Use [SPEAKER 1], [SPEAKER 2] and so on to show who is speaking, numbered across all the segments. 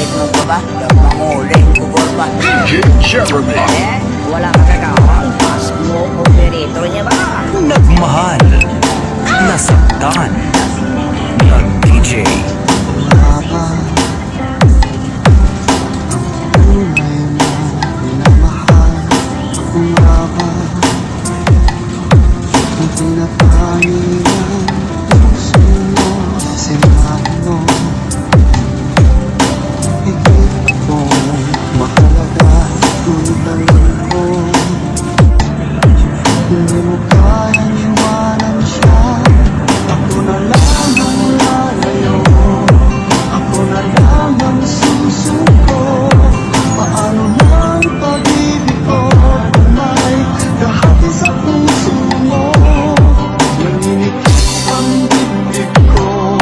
[SPEAKER 1] Kahit mo pa ba, manguli, bukol pa.
[SPEAKER 2] J.P.R.
[SPEAKER 1] Wala magagawa. Pasok mo, operator niya ba?
[SPEAKER 3] Nagmahal, nasaktan, nag-DJ.
[SPEAKER 4] Hindi mo kayang iwanan siya. Ako na lang ang lalayo. Ako na lang ang susuko. Paano lang pag-ibig ko kung may kahati sa puso mo? Naninikip ang dibdib ko.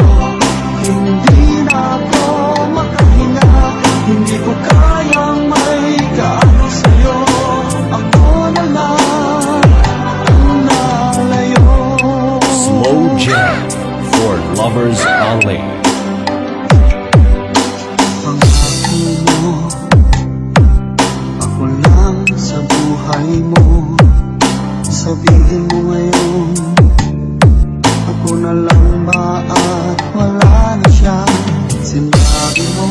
[SPEAKER 4] Hindi na ako makahinga. Hindi ko kayang may kaano sa'yo. Ako na lang
[SPEAKER 3] for lovers only.
[SPEAKER 4] Pangako mo, ako lang sa buhay mo. Sabihin mo ngayon, ako na lang ba at wala na siya? Sinabi mo,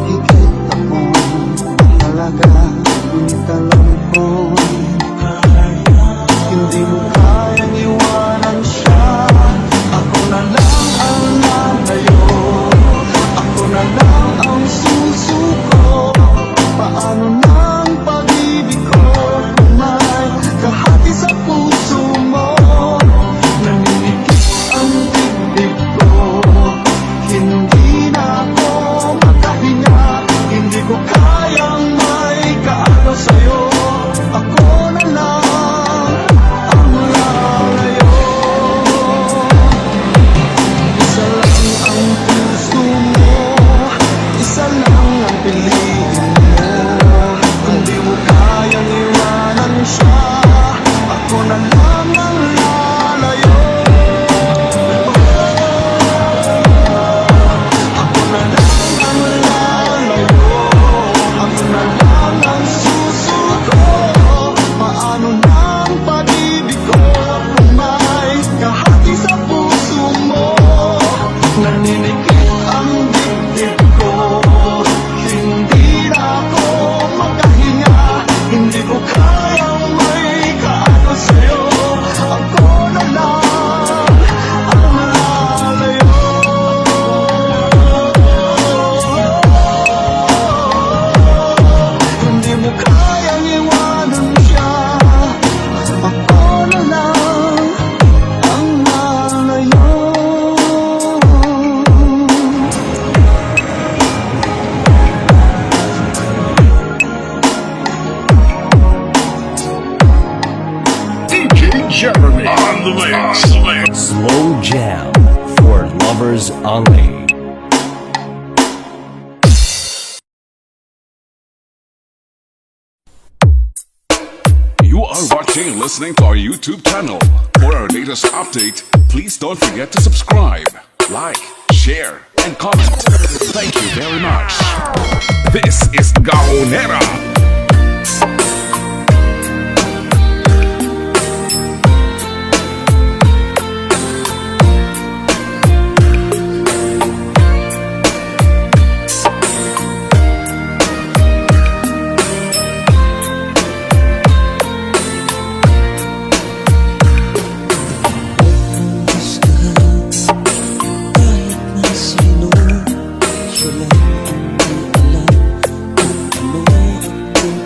[SPEAKER 4] higit ako mahalaga. Ngunit alam ko, hindi mo kayang iwanan siya. Ako na lang ang lalayo. Ako na lang ang susuko. Paano nang pag-ibig ko kung may kahati sa puso mo? Naninikip ang dibdib ko. Hindi na ako makahinga. Hindi ko kayang may kaano sa'yo. Ako na lang
[SPEAKER 2] on the mix.
[SPEAKER 3] Slow jam for lovers only.
[SPEAKER 2] You are watching and listening to our YouTube channel. For our latest update, please don't forget to subscribe, like, share, and comment. Thank you very much. This is Gaonera.
[SPEAKER 4] Sino, siya lang ang alam kung ano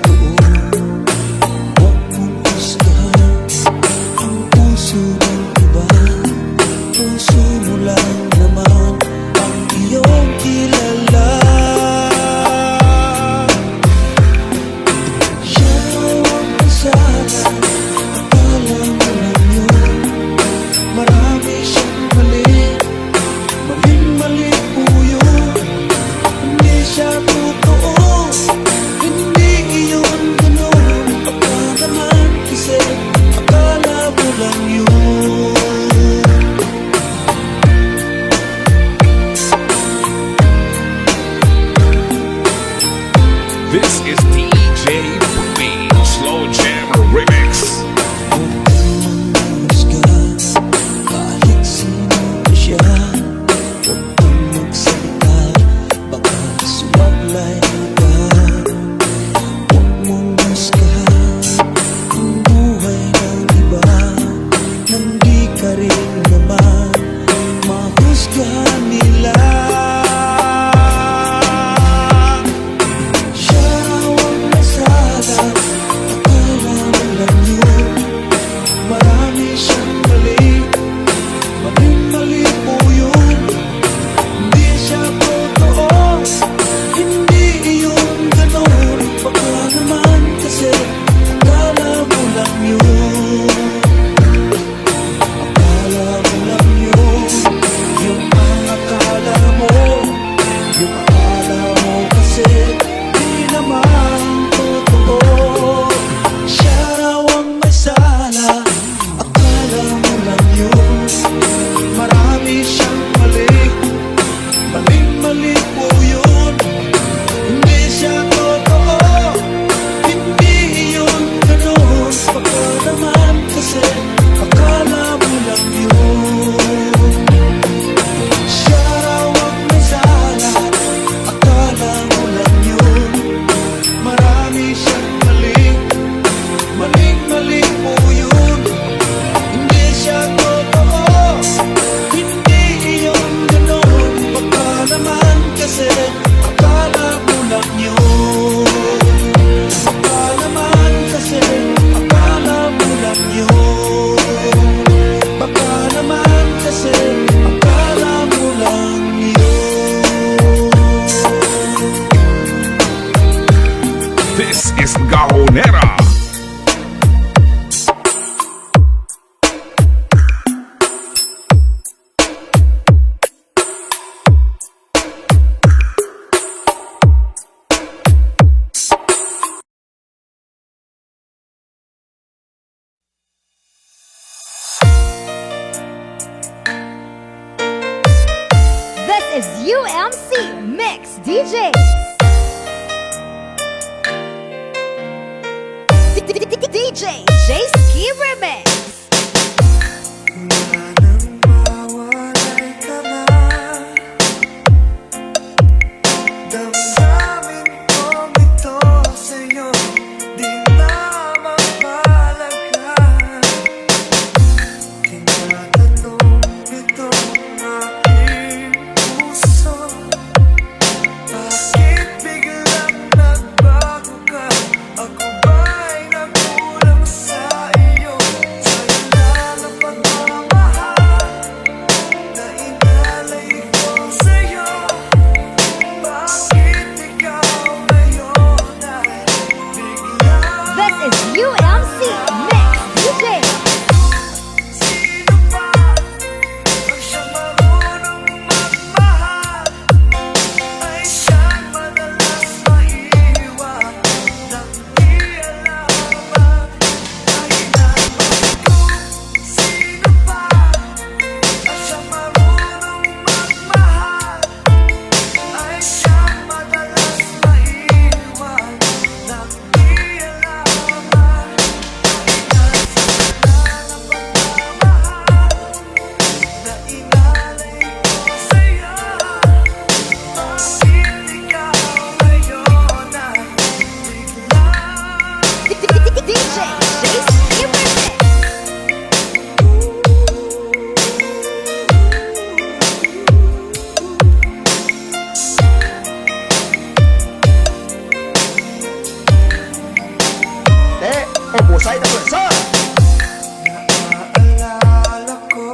[SPEAKER 5] is UMC Mix DJ. DJ J.P.R Remix.
[SPEAKER 4] mawalay ka na. Damdamin kong ito sa'yo, di na mapalagan. Tinatanong itong aking puso, bakit biglang nagbago ka? Ako ba'y nagkulang sa iyo? Sa'yo lang ang pagmamahal na inalay ko sa'yo. Bakit ikaw ngayon ay biglang
[SPEAKER 5] This is UMC Mix DJ.
[SPEAKER 4] sino ba ang siyang marunong magmahal? Ay siyang madalas maiwan nang di alaman. Dahilan ko, sino ba ang siyang marunong magmahal? Ay siyang madalas maiwan nang di alaman. Dahilan sa lang ang pagmamahal na inalay ko sa'yo. Bakit ikaw ngayon ay biglang
[SPEAKER 5] DJ J.P.R Remix.
[SPEAKER 1] Ubusay na pwersa!
[SPEAKER 4] Naaalala ko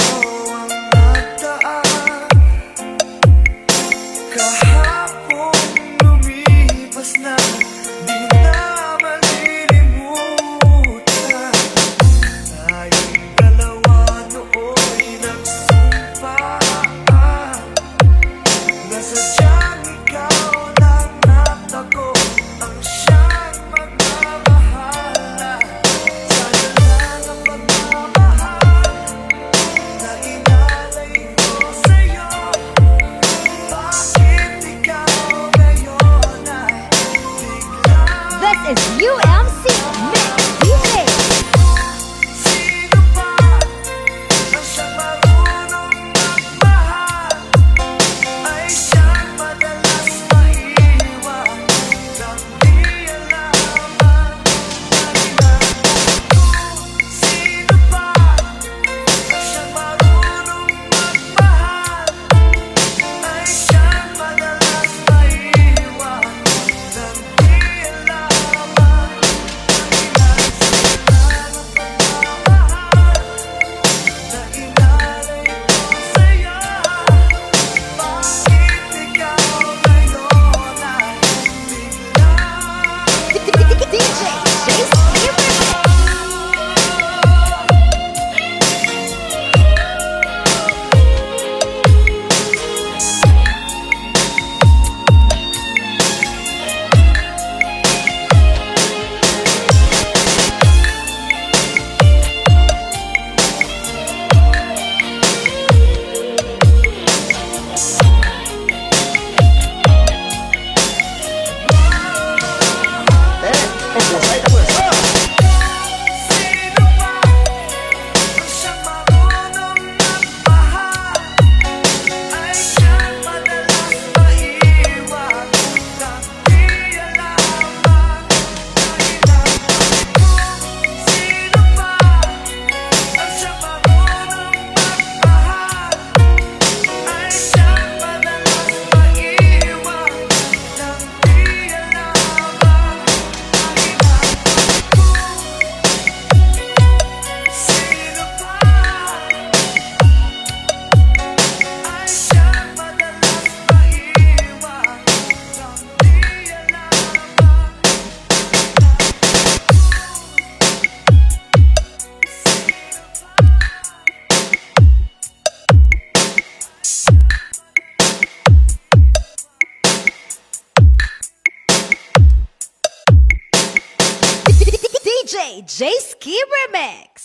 [SPEAKER 4] ang nagdaan, kahapon lumipas na, di na malilimutan. Tayong dalawa nooy nagsumpaan, na sadyang ikaw lang natako ang siyang magmamahala. Sa'yo lang ang pagmamahal na inalay ko sa'yo. Bakit ikaw ngayon ay biglang
[SPEAKER 5] This is UMC Mix DJ.
[SPEAKER 4] sino ba ang siyang marunong magmahal? Ay siyang madalas maiwan nang di alaman. Dahilan ko, sino ba ang siyang marunong magmahal? Ay siyang madalas maiwan nang di alaman. Dahilan sa lang ang pagmamahal na inalay ko sa'yo. Bakit ikaw ngayon ay biglang
[SPEAKER 5] DJ J.P.R Remix.
[SPEAKER 1] Ubusay na pwersa!
[SPEAKER 4] sino ba ang siyang marunong magmahal? Ay siyang madalas maiwan nang di alaman. Dahilan ko, sino ba ang siyang marunong magmahal? Ay siyang madalas maiwan nang di alaman. Dahilan ko, sino ba ay siyang madalas maiwan nang di alaman.
[SPEAKER 5] DJ J.P.R Remix.